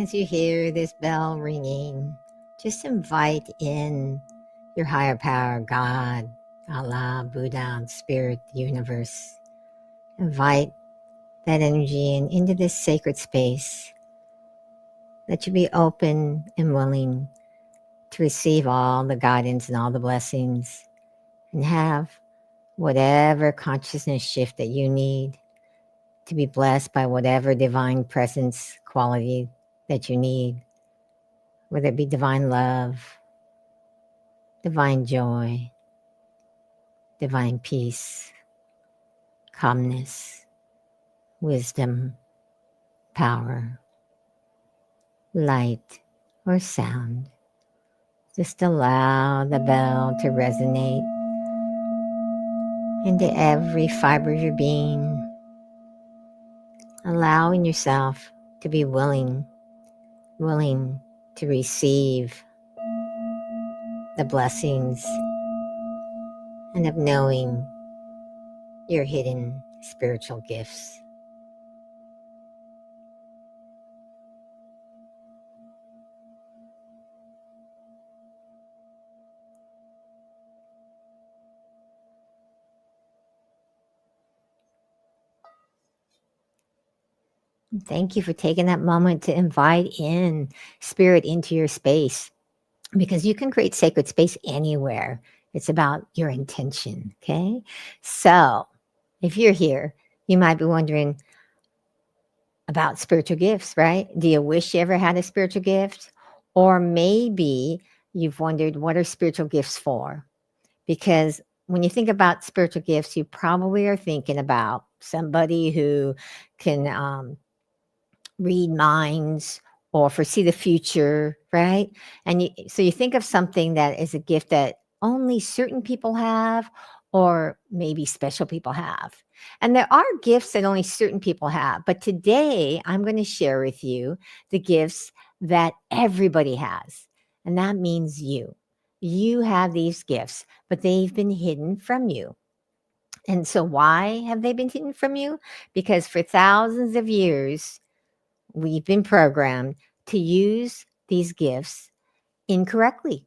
as you hear this bell ringing, just invite in your higher power, God, Allah, Buddha, Spirit, the universe. Invite that energy into this sacred space, that you be open and willing to receive all the guidance and all the blessings, and have whatever consciousness shift that you need to be blessed by whatever divine presence quality that you need, whether it be divine love, divine joy, divine peace, calmness, wisdom, power, light, or sound. Just allow the bell to resonate into every fiber of your being, allowing yourself to be willing to receive the blessings and of knowing your hidden spiritual gifts. Thank you for taking that moment to invite in spirit into your space, because you can create sacred space anywhere. It's about your intention, okay? So, if you're here, you might be wondering about spiritual gifts, right? Do you wish you ever had a spiritual gift? Or maybe you've wondered, what are spiritual gifts for? Because when you think about spiritual gifts, you probably are thinking about somebody who can read minds or foresee the future, right? And so you think of something that is a gift that only certain people have, or maybe special people have. And there are gifts that only certain people have. But today I'm going to share with you the gifts that everybody has. And that means you. You have these gifts, but they've been hidden from you. And so why have they been hidden from you? Because for thousands of years, we've been programmed to use these gifts incorrectly.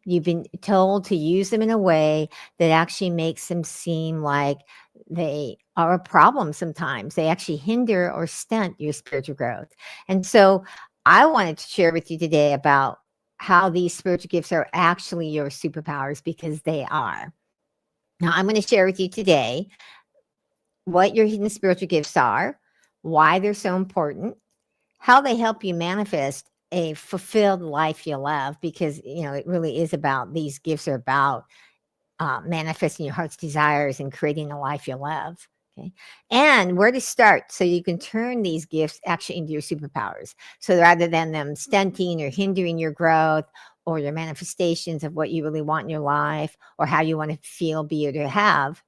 You've been told to use them in a way that actually makes them seem like they are a problem sometimes. They actually hinder or stunt your spiritual growth. And so I wanted to share with you today about how these spiritual gifts are actually your superpowers, because they are. Now, I'm going to share with you today what your hidden spiritual gifts are, why they're so important, how they help you manifest a fulfilled life you love, because it really is about, these gifts are about manifesting your heart's desires and creating a life you love. Okay, and where to start so you can turn these gifts actually into your superpowers. So rather than them stunting or hindering your growth or your manifestations of what you really want in your life or how you want to feel, be, or to have,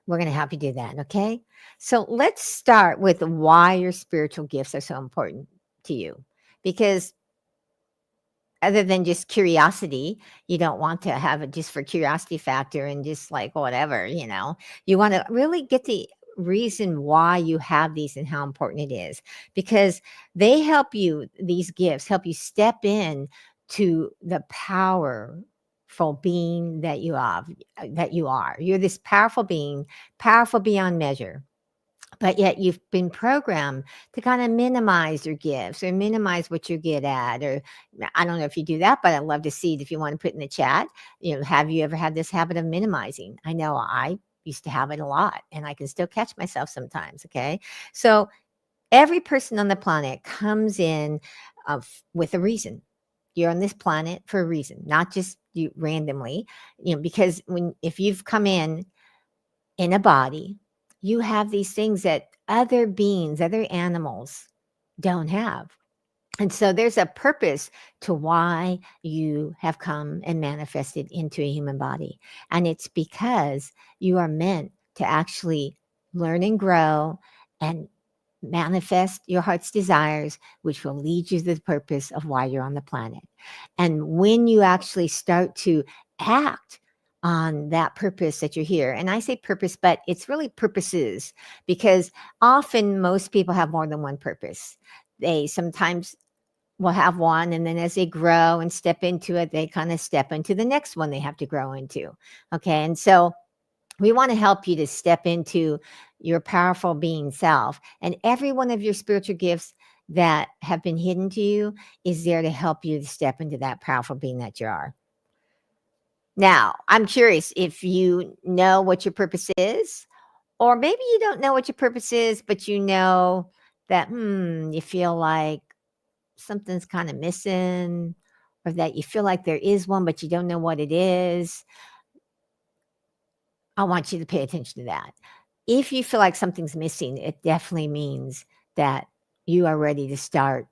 we're going to help you do that. Okay. So let's start with why your spiritual gifts are so important to you. Because other than just curiosity, you don't want to have it just for curiosity factor and just like whatever, you want to really get the reason why you have these and how important it is, because they help you, these gifts help you step in to the powerful being that you are. You're this powerful being, powerful beyond measure. But yet you've been programmed to kind of minimize your gifts or minimize what you're good at. Or I don't know if you do that, but I'd love to see it if you want to put in the chat. Have you ever had this habit of minimizing? I know I used to have it a lot, and I can still catch myself sometimes. Okay. So every person on the planet comes in with a reason. You're on this planet for a reason, not just you randomly, because if you've come in a body, you have these things that other beings, other animals don't have. And so there's a purpose to why you have come and manifested into a human body. And it's because you are meant to actually learn and grow and manifest your heart's desires, which will lead you to the purpose of why you're on the planet. And when you actually start to act on that purpose that you're here, and I say purpose, but it's really purposes, because often most people have more than one purpose. They sometimes will have one, and then as they grow and step into it, they kind of step into the next one they have to grow into. Okay. And so we want to help you to step into your powerful being self. And every one of your spiritual gifts that have been hidden to you is there to help you to step into that powerful being that you are. Now, I'm curious if you know what your purpose is, or maybe you don't know what your purpose is, but you know that, you feel like something's kind of missing, or that you feel like there is one, but you don't know what it is. I want you to pay attention to that. If you feel like something's missing, it definitely means that you are ready to start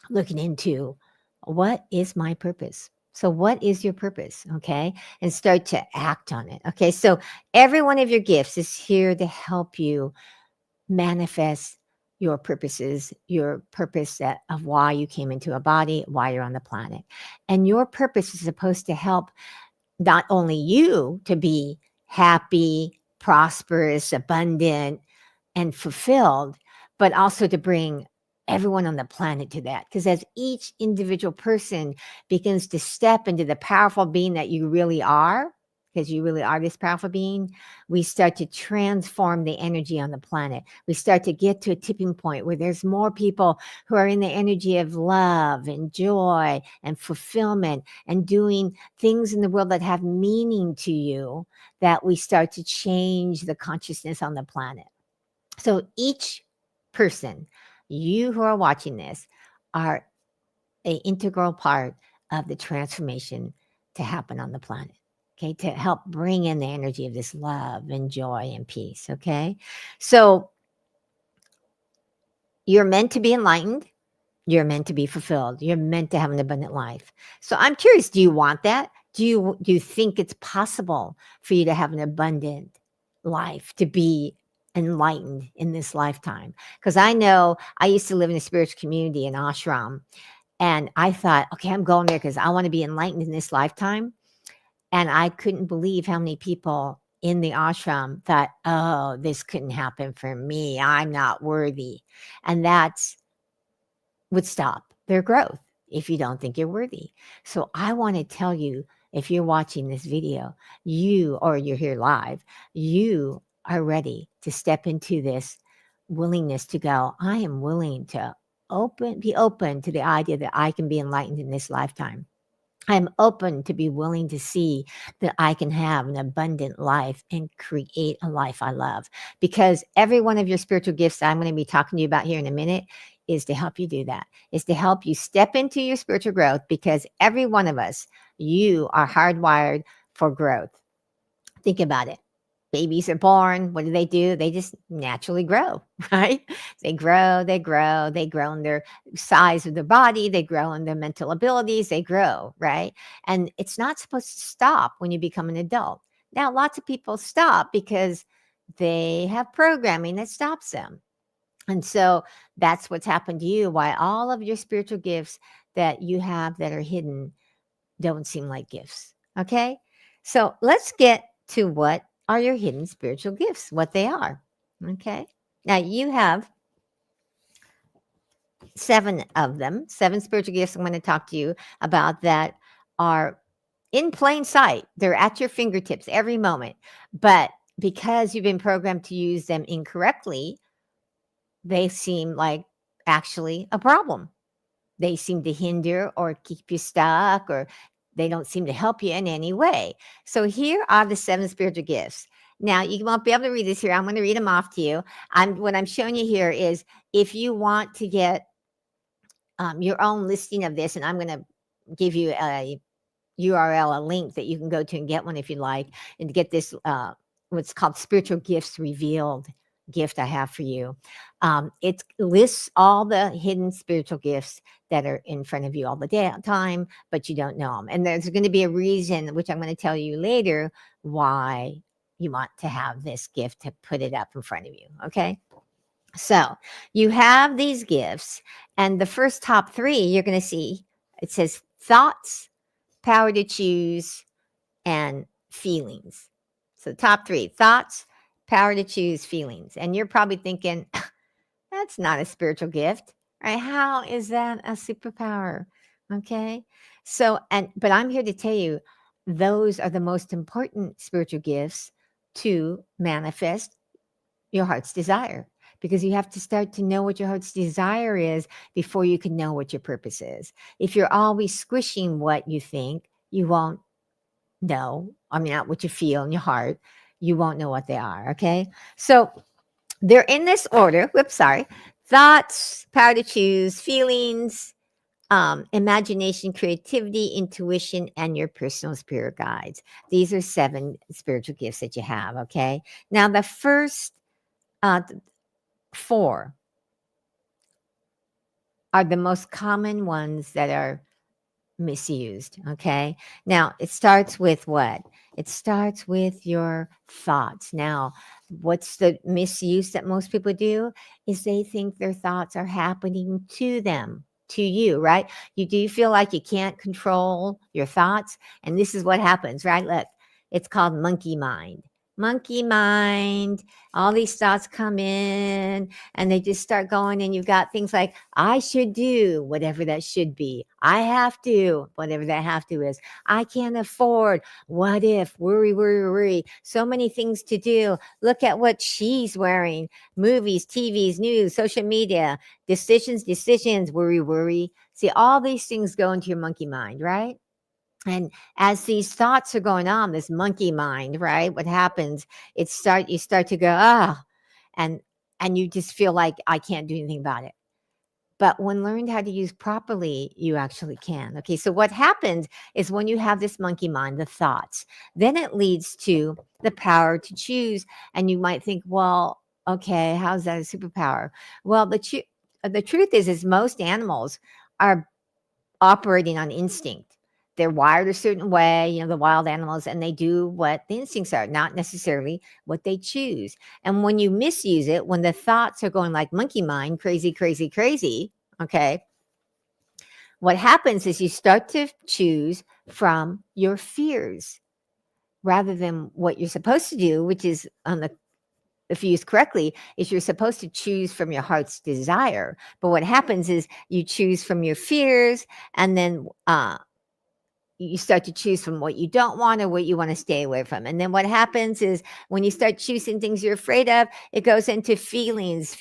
looking into what is my purpose. So, what is your purpose? Okay. And start to act on it. Okay. So, every one of your gifts is here to help you manifest your purposes, your purpose of why you came into a body, why you're on the planet. And your purpose is supposed to help not only you to be happy, prosperous, abundant, and fulfilled, but also to bring everyone on the planet to that. Because as each individual person begins to step into the powerful being that you really are, because you really are this powerful being, we start to transform the energy on the planet. We start to get to a tipping point where there's more people who are in the energy of love and joy and fulfillment and doing things in the world that have meaning to you, that we start to change the consciousness on the planet. So each person, you who are watching this, are an integral part of the transformation to happen on the planet. Okay, to help bring in the energy of this love and joy and peace. Okay, so you're meant to be enlightened. You're meant to be fulfilled. You're meant to have an abundant life. So I'm curious, do you want that? Do you think it's possible for you to have an abundant life, to be enlightened in this lifetime? Because I know I used to live in a spiritual community in ashram, and I thought, okay, I'm going there because I want to be enlightened in this lifetime. And I couldn't believe how many people in the ashram thought, oh, this couldn't happen for me. I'm not worthy. And that's would stop their growth if you don't think you're worthy. So I want to tell you, if you're watching this video, or you're here live, you are ready to step into this willingness to go, I am willing to be open to the idea that I can be enlightened in this lifetime. I'm open to be willing to see that I can have an abundant life and create a life I love. Because every one of your spiritual gifts I'm going to be talking to you about here in a minute is to help you do that, is to help you step into your spiritual growth, because every one of us, you are hardwired for growth. Think about it. Babies are born. What do? They just naturally grow, right? They grow, they grow in their size of their body, they grow in their mental abilities, they grow, right? And it's not supposed to stop when you become an adult. Now, lots of people stop because they have programming that stops them. And so that's what's happened to you, why all of your spiritual gifts that you have that are hidden don't seem like gifts. Okay. So let's get to what are your hidden spiritual gifts, what they are. Okay. Now you have 7 of them, 7 spiritual gifts I'm going to talk to you about that are in plain sight. They're at your fingertips every moment. But because you've been programmed to use them incorrectly, they seem like actually a problem. They seem to hinder or keep you stuck, or they don't seem to help you in any way. So here are the 7 spiritual gifts. Now, you won't be able to read this here. I'm going to read them off to you. What I'm showing you here is if you want to get your own listing of this, and I'm going to give you a URL, a link that you can go to and get one if you like, and to get this, what's called Spiritual Gifts Revealed gift I have for you. It lists all the hidden spiritual gifts that are in front of you all the time, but you don't know them. And there's going to be a reason, which I'm going to tell you later, why you want to have this gift, to put it up in front of you. Okay. So you have these gifts, and the first top 3, you're going to see it says thoughts, power to choose, and feelings. So top 3, thoughts, power to choose, feelings. And you're probably thinking, that's not a spiritual gift, Right? How is that a superpower? Okay. So, but I'm here to tell you, those are the most important spiritual gifts to manifest your heart's desire, because you have to start to know what your heart's desire is before you can know what your purpose is. If you're always squishing what you think, you won't know. I mean, not what you feel in your heart, you won't know what they are. Okay. So, they're in this order. Whoops, sorry. Thoughts, power to choose, feelings, imagination, creativity, intuition, and your personal spirit guides. These are 7 spiritual gifts that you have. Okay. Now, the first 4 are the most common ones that are misused. Okay. Now, it starts with what? It starts with your thoughts. Now, what's the misuse that most people do is they think their thoughts are happening to them, to you, right? You feel like you can't control your thoughts. And this is what happens, right? Look, it's called monkey mind. Monkey mind. All these thoughts come in and they just start going, and you've got things like, I should do whatever that should be. I have to, whatever that have to is. I can't afford. What if? Worry, worry, worry. So many things to do. Look at what she's wearing. Movies, TVs, news, social media, decisions, decisions, worry, worry. See, all these things go into your monkey mind, right? And as these thoughts are going on, this monkey mind, right? What happens? You start to go, and and you just feel like I can't do anything about it. But when learned how to use properly, you actually can. Okay, so what happens is when you have this monkey mind, the thoughts, then it leads to the power to choose. And you might think, well, okay, how's that a superpower? Well, the truth is most animals are operating on instinct. They're wired a certain way, the wild animals, and they do what the instincts are, not necessarily what they choose. And when you misuse it, when the thoughts are going like monkey mind, crazy, crazy, crazy, okay, what happens is you start to choose from your fears rather than what you're supposed to do, which is if you use correctly, is you're supposed to choose from your heart's desire. But what happens is you choose from your fears, and then you start to choose from what you don't want or what you want to stay away from. And then what happens is when you start choosing things you're afraid of, it goes into feelings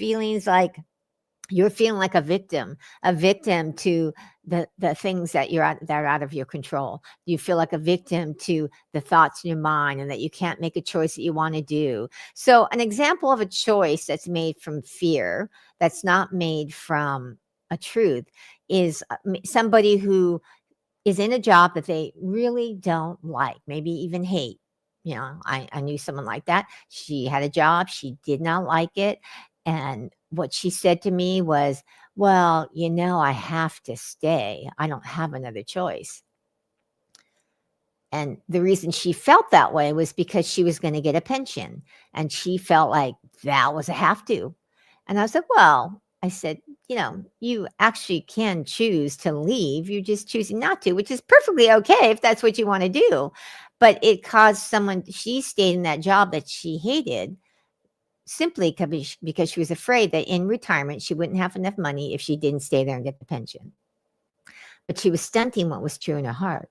like you're feeling like a victim to the things that that are out of your control. You feel like a victim to the thoughts in your mind, and that you can't make a choice that you want to do. So an example of a choice that's made from fear, that's not made from a truth, is somebody who is in a job that they really don't like, maybe even hate. I knew someone like that. She had a job, she did not like it. And what she said to me was, well, I have to stay. I don't have another choice. And the reason she felt that way was because she was going to get a pension. And she felt like that was a have to. And I was like, well, I said, you actually can choose to leave. You're just choosing not to, which is perfectly okay if that's what you want to do. But it caused she stayed in that job that she hated simply because she was afraid that in retirement, she wouldn't have enough money if she didn't stay there and get the pension. But she was stunting what was true in her heart.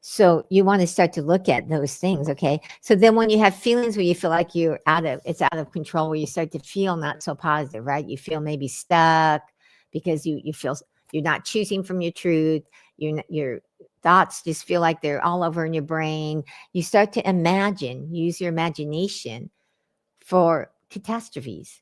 So you want to start to look at those things, okay? So then when you have feelings where you feel like it's out of control, where you start to feel not so positive, right? You feel maybe stuck because you feel you're not choosing from your truth. Your thoughts just feel like they're all over in your brain. You start to use your imagination for catastrophes.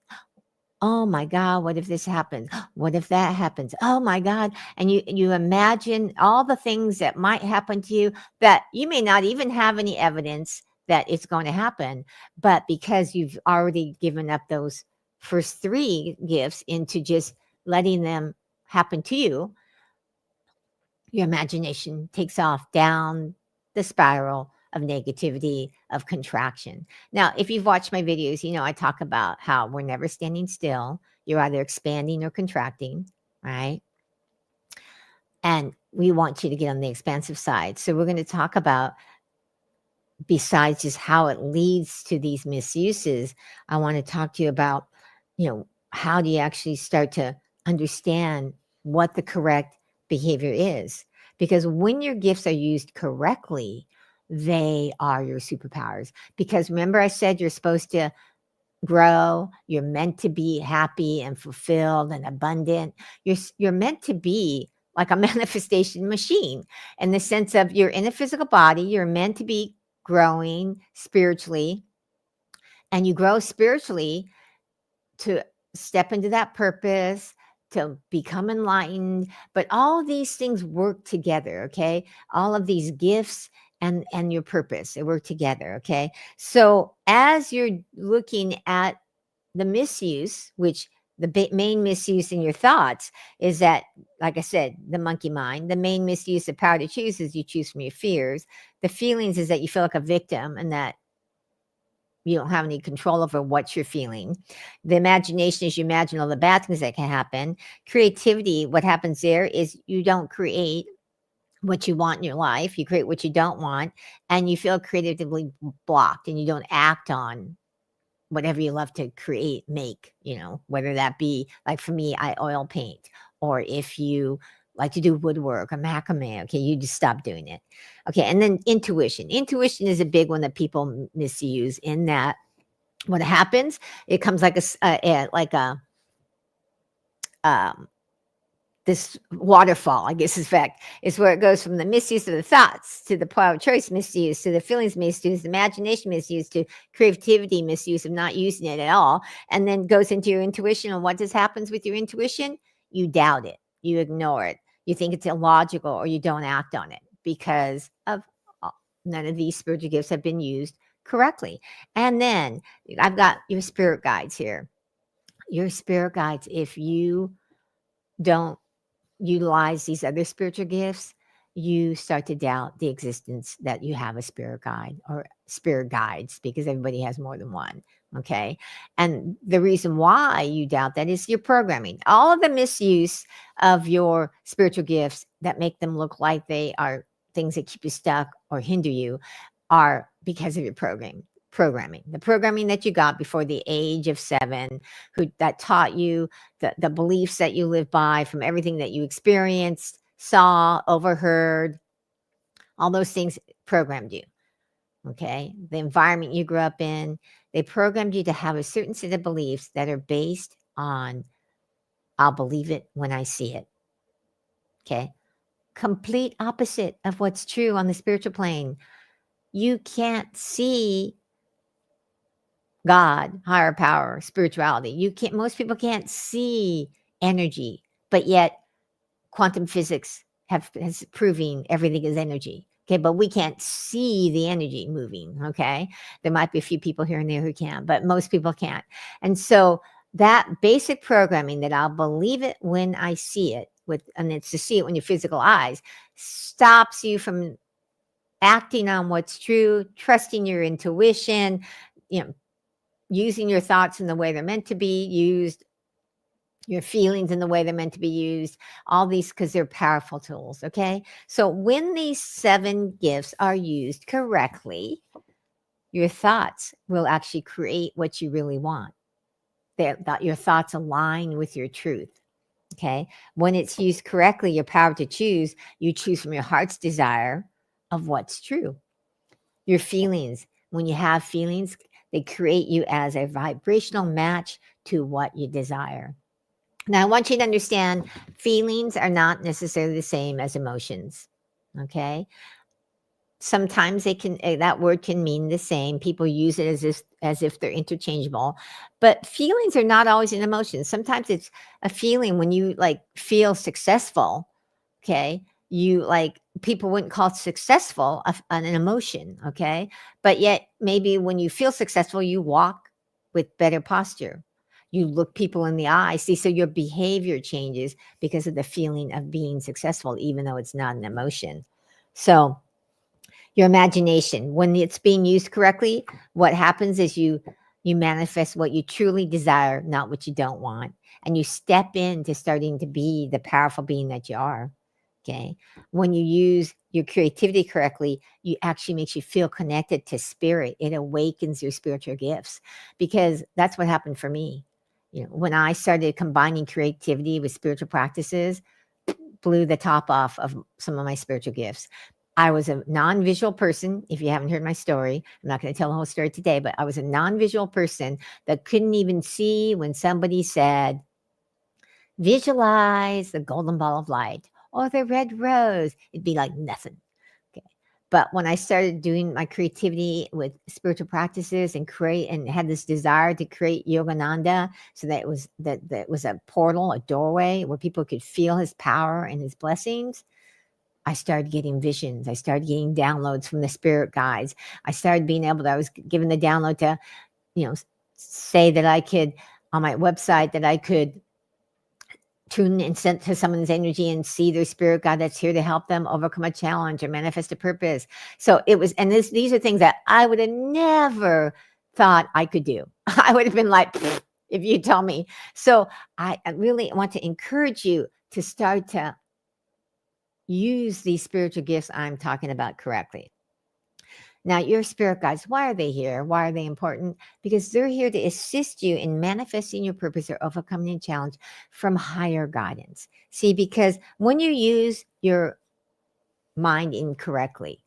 Oh my God, what if this happens? What if that happens? Oh my God. And you imagine all the things that might happen to you that you may not even have any evidence that it's going to happen. But because you've already given up those first 3 gifts into just letting them happen to you, your imagination takes off down the spiral of negativity, of contraction. Now, if you've watched my videos, I talk about how we're never standing still. You're either expanding or contracting, right? And we want you to get on the expansive side. So we're going to talk about, besides just how it leads to these misuses, I want to talk to you about, how do you actually start to understand what the correct behavior is. Because when your gifts are used correctly, they are your superpowers. Because remember, I said you're supposed to grow, you're meant to be happy and fulfilled and abundant. You're meant to be like a manifestation machine, in the sense of you're in a physical body, you're meant to be growing spiritually, and you grow spiritually to step into that purpose, to become enlightened. But all of these things work together, okay? All of these gifts and your purpose, they work together, okay? So as you're looking at the misuse, which the main misuse in your thoughts is that, like I said, the monkey mind. The main misuse of power to choose is you choose from your fears. The feelings is that you feel like a victim and that you don't have any control over what you're feeling. The imagination is you imagine all the bad things that can happen. Creativity, what happens there is you don't create what you want in your life. You create what you don't want, and you feel creatively blocked, and you don't act on whatever you love to create, make, whether that be, like for me, I oil paint, or if you like to do woodwork or macrame, okay, you just stop doing it. Okay, and then intuition. Intuition is a big one that people misuse, in that what happens, it comes like um, this waterfall, I guess, in fact, is where it goes from the misuse of the thoughts to the power of choice misuse to the feelings misuse, the imagination misuse to creativity misuse of not using it at all, and then goes into your intuition. And what just happens with your intuition? You doubt it, you ignore it, you think it's illogical, or you don't act on it because of none of these spiritual gifts have been used correctly. And then I've got your spirit guides here. Your spirit guides, if you don't utilize these other spiritual gifts, you start to doubt the existence that you have a spirit guide or spirit guides, because everybody has more than one. Okay. And the reason why you doubt that is your programming. All of the misuse of your spiritual gifts that make them look like they are things that keep you stuck or hinder you are because of your programming, the programming that you got before the age of 7, that taught you the beliefs that you live by from everything that you experienced, saw, overheard. All those things programmed you. Okay. The environment you grew up in, they programmed you to have a certain set of beliefs that are based on, I'll believe it when I see it. Okay. Complete opposite of what's true on the spiritual plane. You can't see God, higher power, spirituality. Most people can't see energy, but yet quantum physics has proving everything is energy. Okay, but we can't see the energy moving. Okay, there might be a few people here and there who can, but most people can't. And so that basic programming, that I'll believe it when I see it, and it's to see it when your physical eyes, stops you from acting on what's true, trusting your intuition, using your thoughts in the way they're meant to be used, your feelings in the way they're meant to be used, all these, because they're powerful tools. Okay. So when these 7 gifts are used correctly, your thoughts will actually create what you really want. That your thoughts align with your truth. Okay. When it's used correctly, your power to choose, you choose from your heart's desire of what's true. Your feelings, when you have feelings, they create you as a vibrational match to what you desire. Now, I want you to understand, feelings are not necessarily the same as emotions. Okay. Sometimes that word can mean the same. People use it as if they're interchangeable, but feelings are not always an emotion. Sometimes it's a feeling when you feel successful. Okay. People wouldn't call successful an emotion. Okay. But yet maybe when you feel successful, you walk with better posture. You look people in the eye. See, so your behavior changes because of the feeling of being successful, even though it's not an emotion. So your imagination, when it's being used correctly, what happens is you manifest what you truly desire, not what you don't want. And you step into starting to be the powerful being that you are. Okay. When you use your creativity correctly, you actually makes you feel connected to spirit. It awakens your spiritual gifts, because that's what happened for me. When I started combining creativity with spiritual practices, blew the top off of some of my spiritual gifts. I was a non-visual person. If you haven't heard my story, I'm not going to tell the whole story today, but I was a non-visual person that couldn't even see when somebody said, visualize the golden ball of light or the red rose. It'd be like nothing. Okay. But when I started doing my creativity with spiritual practices and had this desire to create Yogananda, so that was a portal, a doorway where people could feel his power and his blessings, I started getting visions. I started getting downloads from the spirit guides. I started being able to, I was given the download to, say that I could, on my website, that I could tune and send to someone's energy and see their spirit guide that's here to help them overcome a challenge or manifest a purpose. So it was, and these are things that I would have never thought I could do. I would have been like, if you tell me. So I really want to encourage you to start to use these spiritual gifts I'm talking about correctly. Now, your spirit guides, why are they here? Why are they important? Because they're here to assist you in manifesting your purpose or overcoming a challenge from higher guidance. See, because when you use your mind incorrectly,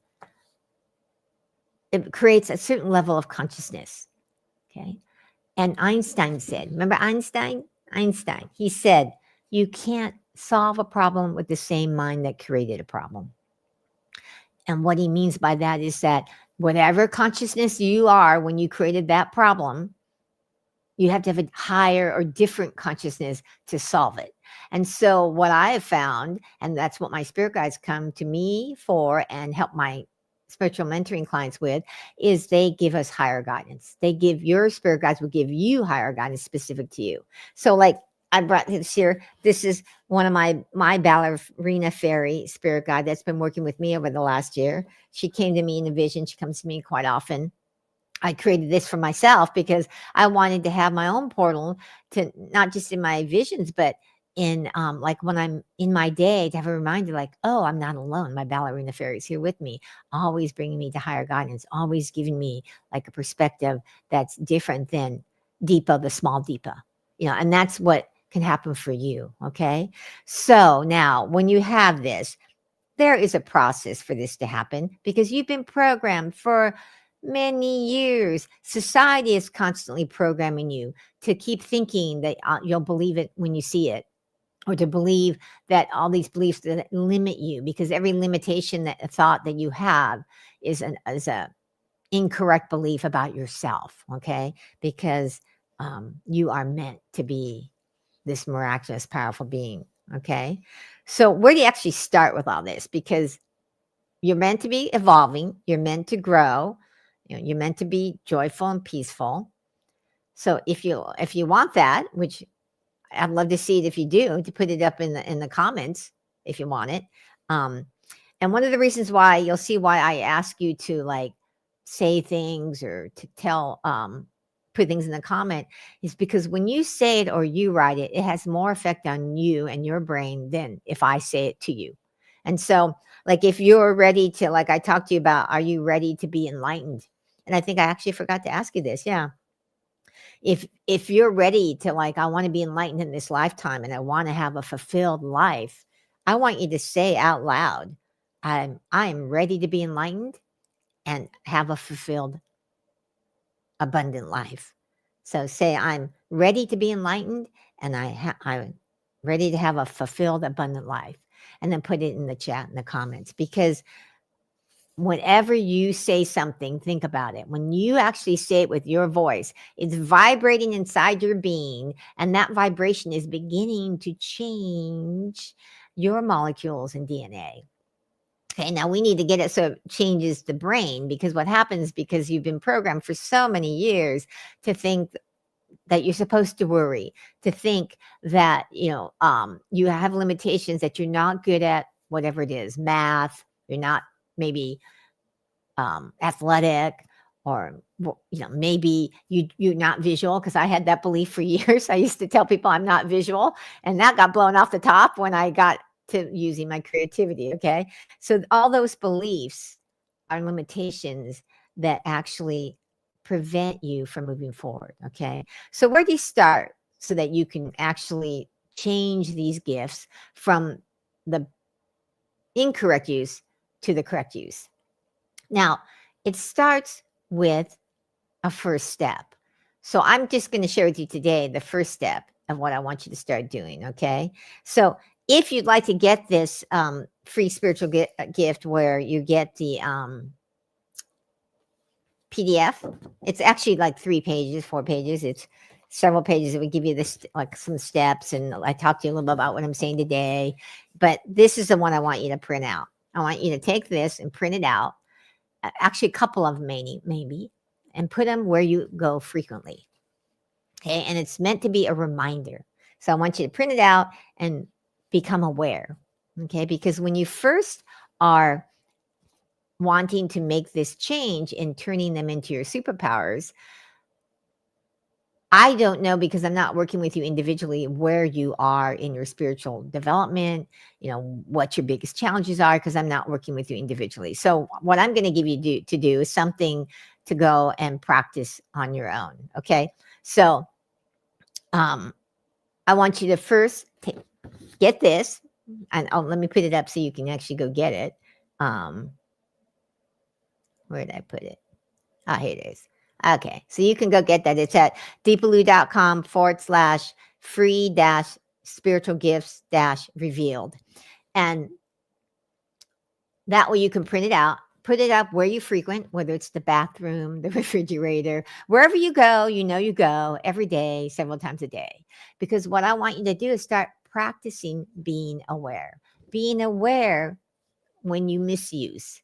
it creates a certain level of consciousness. Okay. And Einstein said, remember Einstein? He said, you can't solve a problem with the same mind that created a problem. And what he means by that is that whatever consciousness you are when you created that problem, you have to have a higher or different consciousness to solve it. And so what I have found, and that's what my spirit guides come to me for and help my spiritual mentoring clients with, is they give us higher guidance. Your spirit guides will give you higher guidance specific to you. So like I brought this here. This is one of my ballerina fairy spirit guide that's been working with me over the last year. She came to me in a vision. She comes to me quite often. I created this for myself because I wanted to have my own portal to not just in my visions, but in like when I'm in my day to have a reminder like, oh, I'm not alone. My ballerina fairy is here with me, always bringing me to higher guidance, always giving me like a perspective that's different than Deepa, the small Deepa, and that's what can happen for you. Okay. So now when you have this, there is a process for this to happen because you've been programmed for many years. Society is constantly programming you to keep thinking that you'll believe it when you see it, or to believe that all these beliefs that limit you, because every limitation, that a thought that you have is a incorrect belief about yourself. Okay. Because you are meant to be this miraculous, powerful being. Okay. So where do you actually start with all this? Because you're meant to be evolving. You're meant to grow. You're meant to be joyful and peaceful. So if you want that, which I'd love to see it if you do, to put it up in the comments if you want it. And one of the reasons why you'll see why I ask you to like say things or to tell put things in the comment is because when you say it or you write it, it has more effect on you and your brain than if I say it to you. And so like if you're ready to, like I talked to you about, are you ready to be enlightened? And I think I actually forgot to ask you this. Yeah. If you're ready to like, I want to be enlightened in this lifetime and I want to have a fulfilled life, I want you to say out loud, I'm ready to be enlightened and have a fulfilled, abundant life. So say, I'm ready to be enlightened and I'm ready to have a fulfilled, abundant life. And then put it in the chat, in the comments, because whenever you say something, think about it. When you actually say it with your voice, it's vibrating inside your being, and that vibration is beginning to change your molecules and DNA. Okay, now we need to get it so it changes the brain, because what happens, because you've been programmed for so many years to think that you're supposed to worry, to think that, you have limitations, that you're not good at whatever it is, math, you're not maybe athletic, or maybe you're not visual, because I had that belief for years. I used to tell people I'm not visual, and that got blown off the top when I got to using my creativity. Okay, so all those beliefs are limitations that actually prevent you from moving forward. Okay, so where do you start? so that you can actually change these gifts from the incorrect use to the correct use. Now, it starts with a first step. So I'm just going to share with you today the first step of what I want you to start doing. Okay. So if you'd like to get this free spiritual gift where you get the PDF, it's actually like 3 pages, 4 pages. It's several pages that would give you this, like some steps. And I talked to you a little bit about what I'm saying today. But this is the one I want you to print out. I want you to take this and print it out. Actually, a couple of them maybe, and put them where you go frequently. Okay. And it's meant to be a reminder. So I want you to print it out and become aware. Okay. Because when you first are wanting to make this change and turning them into your superpowers, I don't know, because I'm not working with you individually, where you are in your spiritual development, what your biggest challenges are, because I'm not working with you individually. So what I'm going to give you to do is something to go and practice on your own. Okay. So I want you to first get this, and let me put it up so you can actually go get it. Where did I put it? Here it is. Okay, so you can go get that. It's at deepaloo.com/free-spiritual gifts-revealed. And that way you can print it out, put it up where you frequent, whether it's the bathroom, the refrigerator, wherever you go, you go every day, several times a day. Because what I want you to do is start practicing being aware when you misuse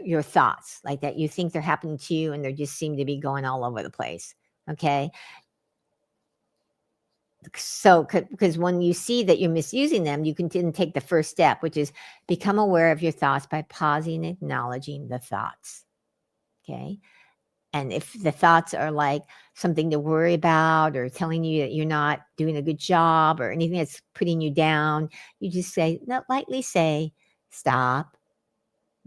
your thoughts, like that you think they're happening to you and they just seem to be going all over the place. Okay. So, because when you see that you're misusing them, you can then take the first step, which is become aware of your thoughts by pausing and acknowledging the thoughts. Okay. And if the thoughts are like something to worry about or telling you that you're not doing a good job or anything that's putting you down, you just lightly say, stop.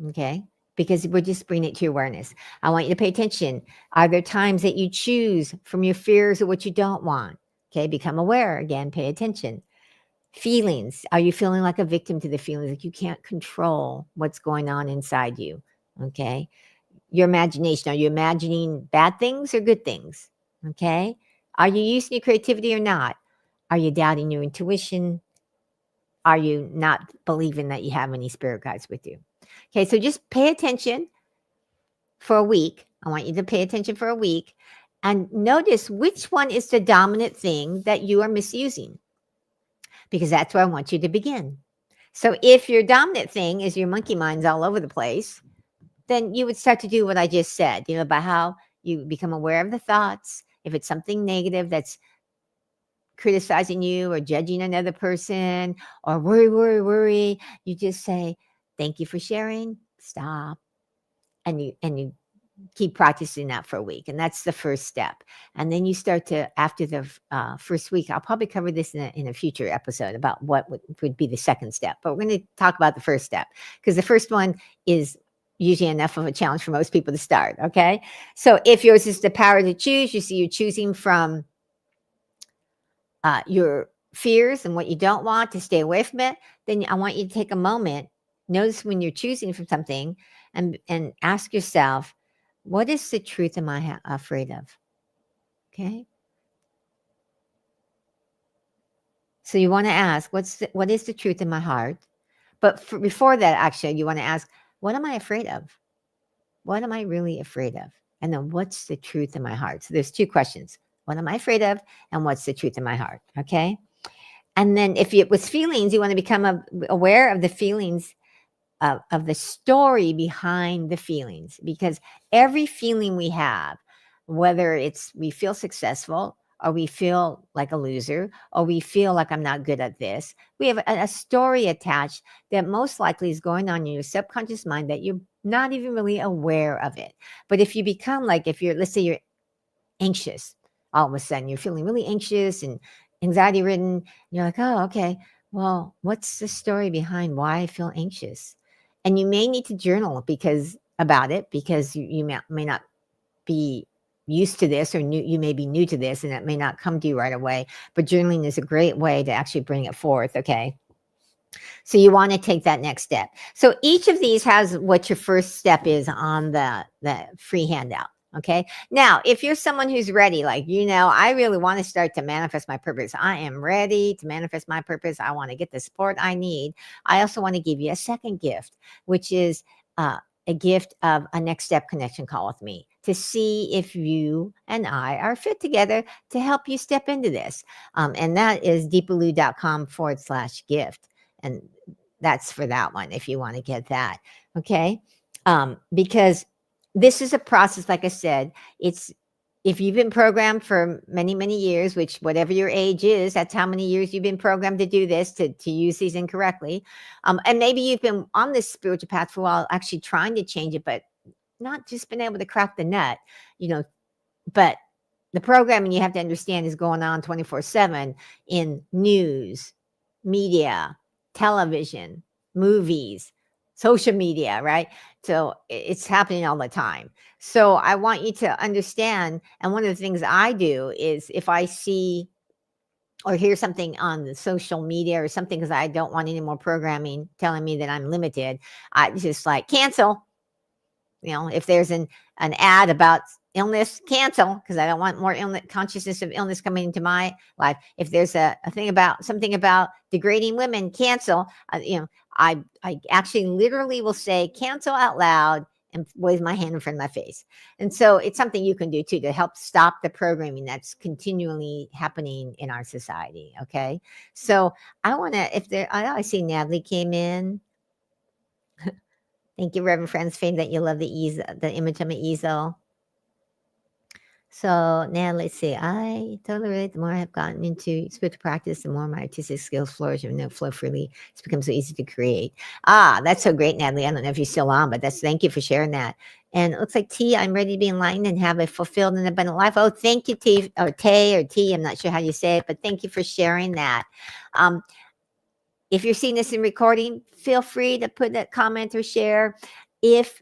Okay. Because we're just bringing it to your awareness. I want you to pay attention. Are there times that you choose from your fears or what you don't want? Okay. Become aware again. Pay attention. Feelings. Are you feeling like a victim to the feelings? Like you can't control what's going on inside you? Okay. Your imagination. Are you imagining bad things or good things? Okay. Are you using your creativity or not? Are you doubting your intuition? Are you not believing that you have any spirit guides with you? Okay, so just pay attention for a week. I want you to pay attention for a week and notice which one is the dominant thing that you are misusing, because that's where I want you to begin. So if your dominant thing is your monkey mind's all over the place, then you would start to do what I just said, about how you become aware of the thoughts. If it's something negative that's criticizing you or judging another person or worry, you just say, thank you for sharing, stop. And you keep practicing that for a week. And that's the first step. And then you start to, after the first week, I'll probably cover this in a future episode about what would be the second step. But we're going to talk about the first step, because the first one is usually enough of a challenge for most people to start. Okay. So if yours is the power to choose, you see you're choosing from your fears and what you don't want to stay away from it, then I want you to take a moment, notice when you're choosing from something, and ask yourself, what is the truth am I afraid of? Okay. So you want to ask, what is the truth in my heart? But before that, actually, you want to ask, what am I afraid of? What am I really afraid of? And then what's the truth in my heart? So there's 2 questions. What am I afraid of? And what's the truth in my heart? Okay. And then if it was feelings, you want to become aware of the feelings, of the story behind the feelings, because every feeling we have, whether it's we feel successful or we feel like a loser or we feel like I'm not good at this, we have a story attached that most likely is going on in your subconscious mind that you're not even really aware of it. But if you become like, let's say you're anxious, all of a sudden you're feeling really anxious and anxiety ridden, you're like, oh, okay, well, what's the story behind why I feel anxious? And you may need to journal about it, because you may not be used to this or new, you may be new to this and it may not come to you right away, but journaling is a great way to actually bring it forth. Okay. So you want to take that next step. So each of these has what your first step is on the free handout. Okay. Now, if you're someone who's ready, like, I really want to start to manifest my purpose. I am ready to manifest my purpose. I want to get the support I need. I also want to give you a second gift, which is a gift of a next step connection call with me to see if you and I are fit together to help you step into this. And that is deepaloo.com/gift. And that's for that one if you want to get that. Okay. Because this is a process, like I said, it's if you've been programmed for many, many years, which whatever your age is, that's how many years you've been programmed to do this, to use these incorrectly. And maybe you've been on this spiritual path for a while, actually trying to change it, but not just been able to crack the nut, but the programming you have to understand is going on 24/7 in news, media, television, movies, social media, right? So it's happening all the time. So I want you to understand. And one of the things I do is if I see or hear something on the social media or something, because I don't want any more programming telling me that I'm limited, I just like cancel. If there's an ad about illness, cancel, because I don't want more consciousness of illness coming into my life. If there's a thing about something about degrading women, cancel. I actually literally will say cancel out loud and wave my hand in front of my face. And so it's something you can do too to help stop the programming that's continually happening in our society. Okay. So I want to, I see Natalie came in. Thank you, Reverend Friends Fame, that you love the image on my easel. So now let's see. I totally relate. The more I have gotten into spiritual practice, the more my artistic skills flourish and flow freely. It's become so easy to create. That's so great, Natalie. I don't know if you're still on, but thank you for sharing that. And it looks like T, I'm ready to be enlightened and have a fulfilled and abundant life. Oh, thank you, T, or Tay, or T. I'm not sure how you say it, but thank you for sharing that. If you're seeing this in recording, feel free to put a comment or share. If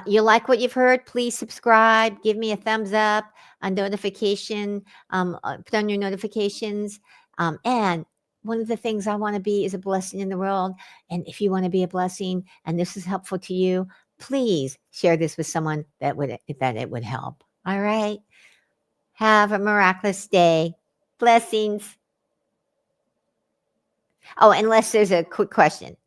you like what you've heard, please subscribe, give me a thumbs up, a notification, put on your notifications. And one of the things I want to be is a blessing in the world. And if you want to be a blessing and this is helpful to you, please share this with someone that it would help. All right. Have a miraculous day. Blessings. Oh, unless there's a quick question.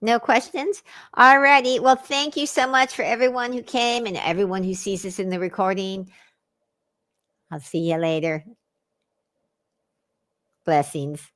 No questions? All righty. Well, thank you so much for everyone who came and everyone who sees this in the recording. I'll see you later. Blessings.